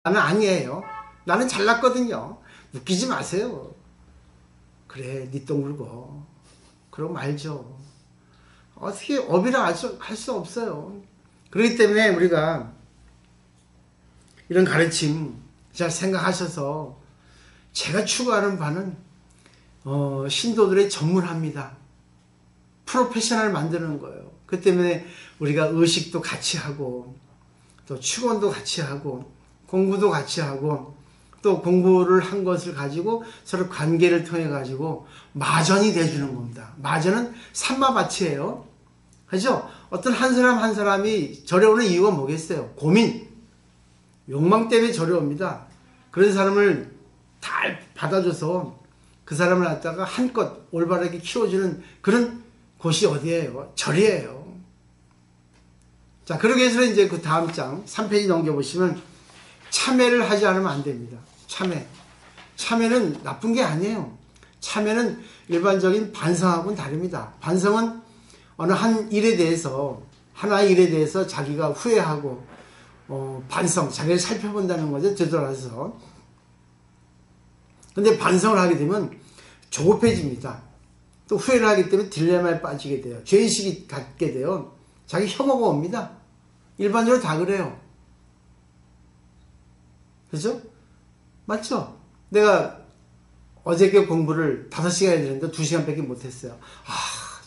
나는 아니에요. 나는 잘났거든요. 웃기지 마세요. 그래, 네 똥 울고. 그러고 말죠. 어떻게 업이라 할 수 없어요. 그렇기 때문에 우리가 이런 가르침 잘 생각하셔서 제가 추구하는 바는 신도들의 전문합니다. 프로페셔널 만드는 거예요. 그 때문에 우리가 의식도 같이 하고 또 축원도 같이 하고 공부도 같이 하고 또 공부를 한 것을 가지고 서로 관계를 통해 가지고 마전이 돼주는 겁니다. 마전은 산마밭이에요. 그죠? 어떤 한 사람 한 사람이 절에 오는 이유가 뭐겠어요? 고민, 욕망 때문에 절에 옵니다. 그런 사람을 잘 받아줘서 그 사람을 갖다가 한껏 올바르게 키워주는 그런 곳이 어디예요? 절이에요. 자, 그러기 위해서 이제 그 다음 장 3페이지 넘겨보시면 참회를 하지 않으면 안 됩니다. 참회는 나쁜 게 아니에요. 참회는 일반적인 반성하고는 다릅니다. 반성은 어느 한 일에 대해서, 하나의 일에 대해서 자기가 후회하고 반성, 자기를 살펴본다는 거죠. 되돌아서. 근데 반성을 하게 되면 조급해집니다. 또 후회를 하기 때문에 딜레마에 빠지게 돼요. 죄의식이 갖게 돼요. 자기 혐오가 옵니다. 일반적으로 다 그래요. 그죠? 맞죠? 내가 어저께 공부를 5시간 해야 되는데 2시간밖에 못했어요.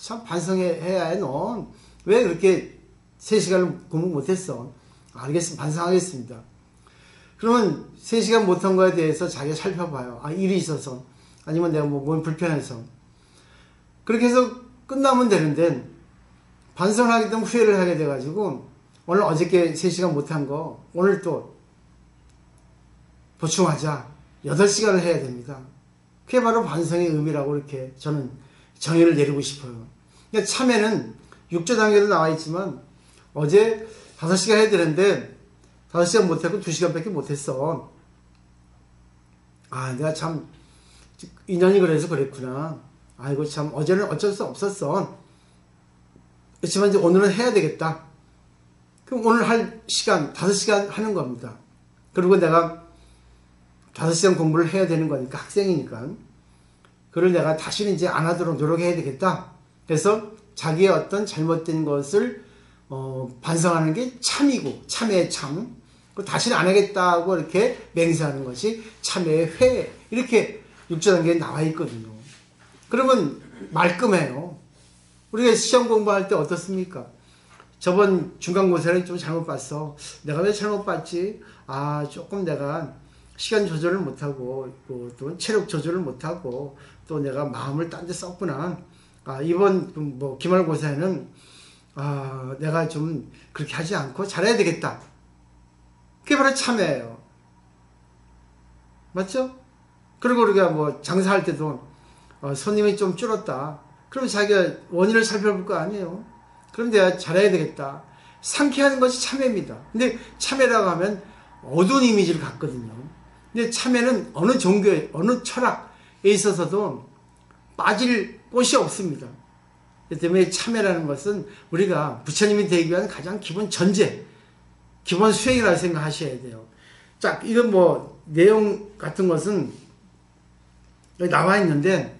참 반성해야 해, 넌. 왜 그렇게 3시간을 공부 못했어? 알겠습니다. 반성하겠습니다. 그러면 3시간 못한 거에 대해서 자기가 살펴봐요. 일이 있어서. 아니면 내가 몸이 불편해서. 그렇게 해서 끝나면 되는데, 반성을 하기 때문에 후회를 하게 돼가지고, 오늘 어저께 3시간 못한 거, 오늘 또 보충하자. 8시간을 해야 됩니다. 그게 바로 반성의 의미라고 이렇게 저는 정의를 내리고 싶어요. 그러니까 참회는 6조 단계도 나와 있지만, 어제 5시간 해야 되는데 5시간 못했고 2시간밖에 못했어. 내가 참 인연이 그래서 그랬구나. 아이고 참 어제는 어쩔 수 없었어. 그렇지만 이제 오늘은 해야 되겠다. 그럼 오늘 할 시간 5시간 하는 겁니다. 그리고 내가 5시간 공부를 해야 되는 거니까 학생이니까 그걸 내가 다시는 이제 안 하도록 노력해야 되겠다. 그래서 자기의 어떤 잘못된 것을 반성하는 게 참이고 참회의 참. 다시는 안 하겠다고 이렇게 맹세하는 것이 참회의 회. 이렇게 6조 단계에 나와 있거든요. 그러면 말끔해요. 우리가 시험 공부할 때 어떻습니까? 저번 중간고사를 좀 잘못 봤어. 내가 왜 잘못 봤지? 조금 내가 시간 조절을 못하고 또 체력 조절을 못하고 또 내가 마음을 딴 데 썼구나. 이번 기말고사에는 내가 좀 그렇게 하지 않고 잘해야 되겠다. 그게 바로 참회예요. 맞죠? 그리고 우리가 장사할 때도 손님이 좀 줄었다. 그럼 자기가 원인을 살펴볼 거 아니에요. 그럼 내가 잘해야 되겠다. 상쾌한 것이 참회입니다. 근데 참회라고 하면 어두운 이미지를 갖거든요. 근데 참회는 어느 종교에, 어느 철학에 있어서도 빠질 곳이 없습니다. 그렇기 때문에 참회라는 것은 우리가 부처님이 되기 위한 가장 기본 전제, 기본 수행이라고 생각하셔야 돼요. 자, 이건 내용 같은 것은 여기 나와 있는데,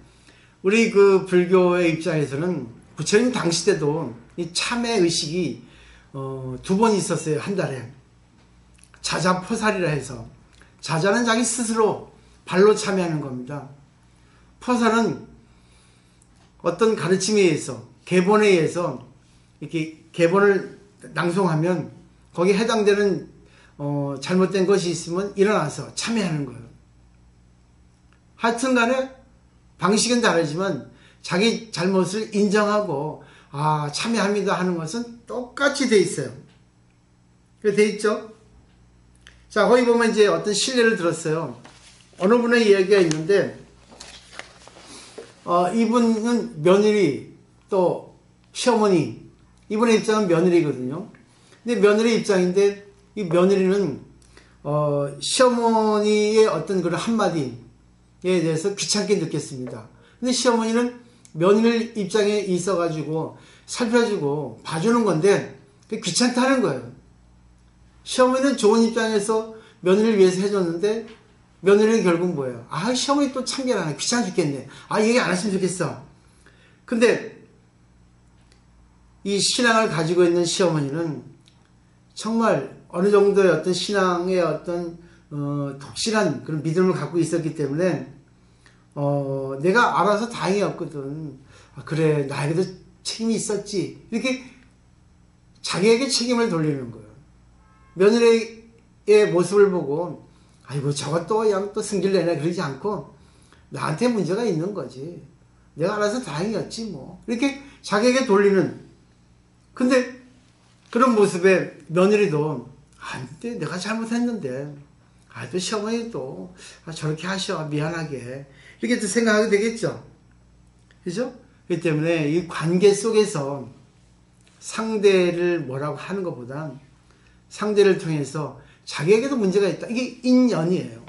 우리 그 불교의 입장에서는 부처님 당시 때도 이 참회 의식이 2번 있었어요. 한 달에. 자자포살이라 해서. 자자는 자기 스스로 발로 참회하는 겁니다. 포살은 어떤 가르침에 의해서, 계본에 의해서 이렇게 계본을 낭송하면 거기에 해당되는 잘못된 것이 있으면 일어나서 참회하는 거예요. 하여튼 간에 방식은 다르지만 자기 잘못을 인정하고 참회합니다 하는 것은 똑같이 돼 있어요. 그게 돼 있죠? 자, 거기 보면 이제 어떤 신뢰를 들었어요. 어느 분의 이야기가 있는데 이분은 며느리 또 시어머니, 이분의 입장은 며느리거든요. 근데 며느리 입장인데 이 며느리는 시어머니의 어떤 그런 한마디에 대해서 귀찮게 느꼈습니다. 근데 시어머니는 며느리 입장에 있어가지고 살펴주고 봐주는 건데 그게 귀찮다는 거예요. 시어머니는 좋은 입장에서 며느리를 위해서 해줬는데 며느리는 결국 뭐예요? 아, 시어머니 또 참견하네. 귀찮아 죽겠네. 아, 얘기 안 했으면 좋겠어. 근데 이 신앙을 가지고 있는 시어머니는 정말 어느 정도의 어떤 신앙의 어떤 독실한 그런 믿음을 갖고 있었기 때문에 내가 알아서 다행이었거든. 아, 그래, 나에게도 책임이 있었지. 이렇게 자기에게 책임을 돌리는 거예요. 며느리의 모습을 보고 아이고 저것도 그냥 또 승질내네 그러지 않고 나한테 문제가 있는 거지. 내가 알아서 다행이었지 뭐. 이렇게 자기에게 돌리는. 근데 그런 모습에 며느리도 근데 내가 잘못했는데 또 시어머니 또 저렇게 하셔 미안하게 이렇게 또 생각하게 되겠죠. 그죠? 그렇기 때문에 이 관계 속에서 상대를 뭐라고 하는 것보다 상대를 통해서 자기에게도 문제가 있다. 이게 인연이에요.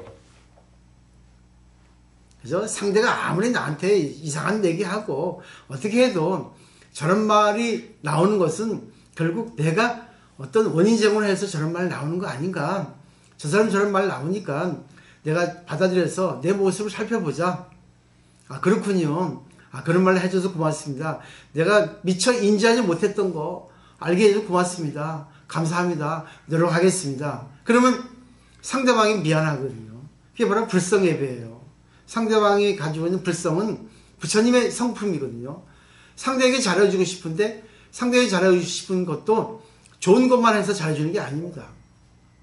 그죠? 상대가 아무리 나한테 이상한 얘기하고 어떻게 해도 저런 말이 나오는 것은 결국 내가 어떤 원인 제공을 해서 저런 말 나오는 거 아닌가. 저 사람 저런 말 나오니까 내가 받아들여서 내 모습을 살펴보자. 아, 그렇군요. 아, 그런 말 해줘서 고맙습니다. 내가 미처 인지하지 못했던 거 알게 해줘서 고맙습니다. 감사합니다. 노력하겠습니다. 그러면 상대방이 미안하거든요. 그게 바로 불성예배예요. 상대방이 가지고 있는 불성은 부처님의 성품이거든요. 상대에게 잘해주고 싶은데 상대에게 잘해주고 싶은 것도 좋은 것만 해서 잘해주는 게 아닙니다.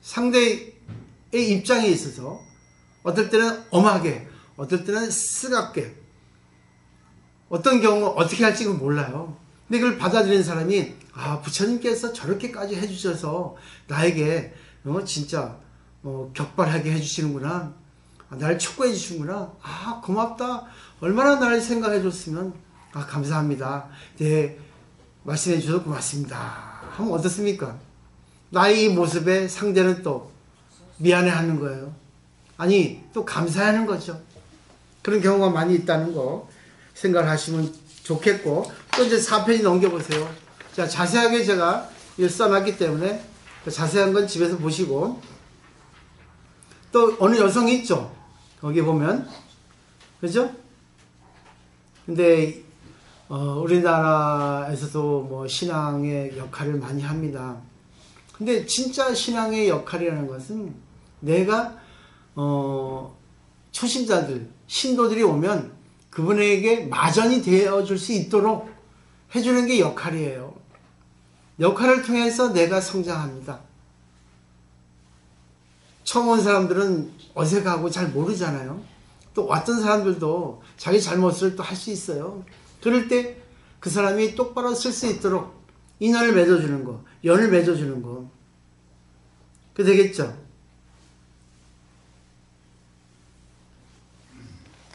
상대의 입장에 있어서 어떨 때는 엄하게, 어떨 때는 쓰갑게, 어떤 경우 어떻게 할지 몰라요. 근데 이걸 받아들이는 사람이 부처님께서 저렇게까지 해주셔서 나에게 진짜 격발하게 해주시는구나. 나를 촉구해 주시는구나. 고맙다. 얼마나 나를 생각해 줬으면 감사합니다. 네, 말씀해 주셔서 고맙습니다. 하면 어떻습니까? 나의 이 모습에 상대는 또 미안해 하는 거예요. 아니 또 감사하는 거죠. 그런 경우가 많이 있다는 거 생각하시면 좋겠고, 또 이제 4페이지 넘겨보세요. 자, 자세하게 제가 이걸 써놨기 때문에 자세한 건 집에서 보시고, 또 어느 여성이 있죠. 거기 보면, 그죠? 근데 우리나라에서도 뭐 신앙의 역할을 많이 합니다. 근데 진짜 신앙의 역할이라는 것은 내가 초신자들, 신도들이 오면 그분에게 마전이 되어줄 수 있도록 해주는 게 역할이에요. 역할을 통해서 내가 성장합니다. 처음 온 사람들은 어색하고 잘 모르잖아요. 또 왔던 사람들도 자기 잘못을 또 할 수 있어요. 그럴 때 그 사람이 똑바로 쓸 수 있도록 인연을 맺어주는 거, 연을 맺어주는 거. 그 되겠죠?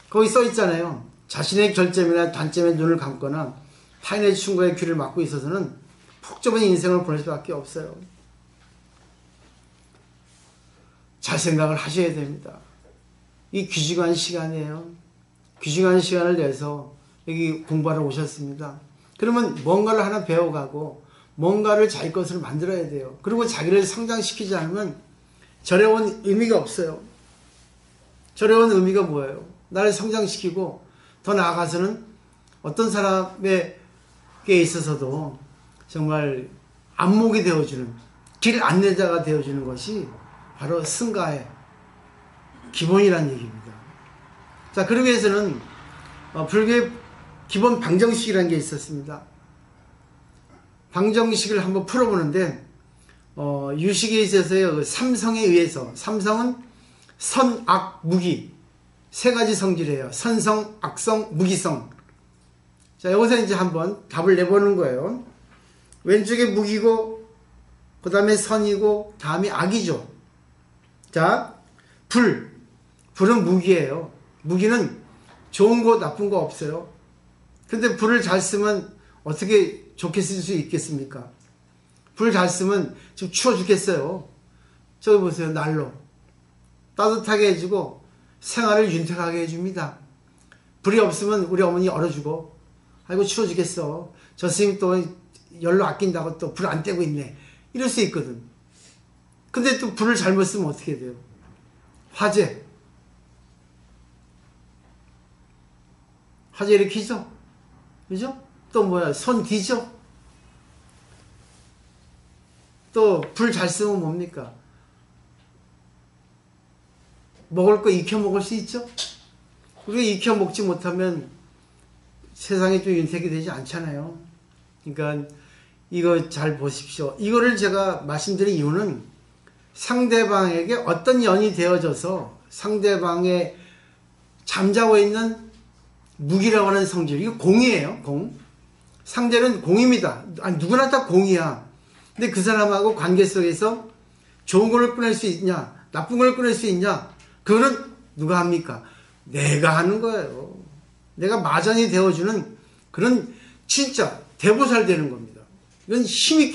거기 써 있잖아요. 자신의 결점이나 단점에 눈을 감거나 타인의 충고에 귀를 막고 있어서는 푹 좁은 인생을 보낼 수밖에 없어요. 잘 생각을 하셔야 됩니다. 이 귀중한 시간이에요. 귀중한 시간을 내서 여기 공부하러 오셨습니다. 그러면 뭔가를 하나 배워가고 뭔가를 자기 것으로 만들어야 돼요. 그리고 자기를 성장시키지 않으면 절에 온 의미가 없어요. 절에 온 의미가 뭐예요? 나를 성장시키고 더 나아가서는 어떤 사람에게 있어서도 정말 안목이 되어주는, 길 안내자가 되어주는 것이 바로 승가의 기본이라는 얘기입니다. 자, 그러기 위해서는 불교의 기본 방정식이라는 게 있었습니다. 방정식을 한번 풀어보는데 유식에 있어서요, 삼성에 의해서, 삼성은 선, 악, 무기 세 가지 성질이에요. 선성, 악성, 무기성. 자, 여기서 이제 한번 답을 내보는 거예요. 왼쪽에 무기고, 그 다음에 선이고, 다음에 악이죠. 자, 불은 무기예요. 무기는 좋은 거 나쁜 거 없어요. 근데 불을 잘 쓰면 어떻게 좋게 쓸 수 있겠습니까? 불 잘 쓰면 좀 추워 죽겠어요. 저기 보세요. 난로. 따뜻하게 해주고 생활을 윤택하게 해줍니다. 불이 없으면 우리 어머니 얼어주고, 아이고 추워 죽겠어. 저 스님 또 열로 아낀다고 또 불 안 떼고 있네. 이럴 수 있거든. 근데 또 불을 잘못 쓰면 어떻게 돼요? 화재 일으키죠? 그죠? 또 뭐야, 손 뒤죠? 또 불 잘 쓰면 뭡니까? 먹을 거 익혀 먹을 수 있죠? 우리가 익혀 먹지 못하면 세상에 좀 윤택이 되지 않잖아요. 그러니까 이거 잘 보십시오. 이거를 제가 말씀드린 이유는 상대방에게 어떤 연이 되어져서 상대방의 잠자고 있는 무기라고 하는 성질, 이거 공이에요. 공. 상대는 공입니다. 아니, 누구나 다 공이야. 근데 그 사람하고 관계 속에서 좋은 걸 꺼낼 수 있냐, 나쁜 걸 꺼낼 수 있냐, 그거는 누가 합니까? 내가 하는 거예요. 내가 마전이 되어주는 그런 진짜 대보살 되는 겁니다. 이건 힘있게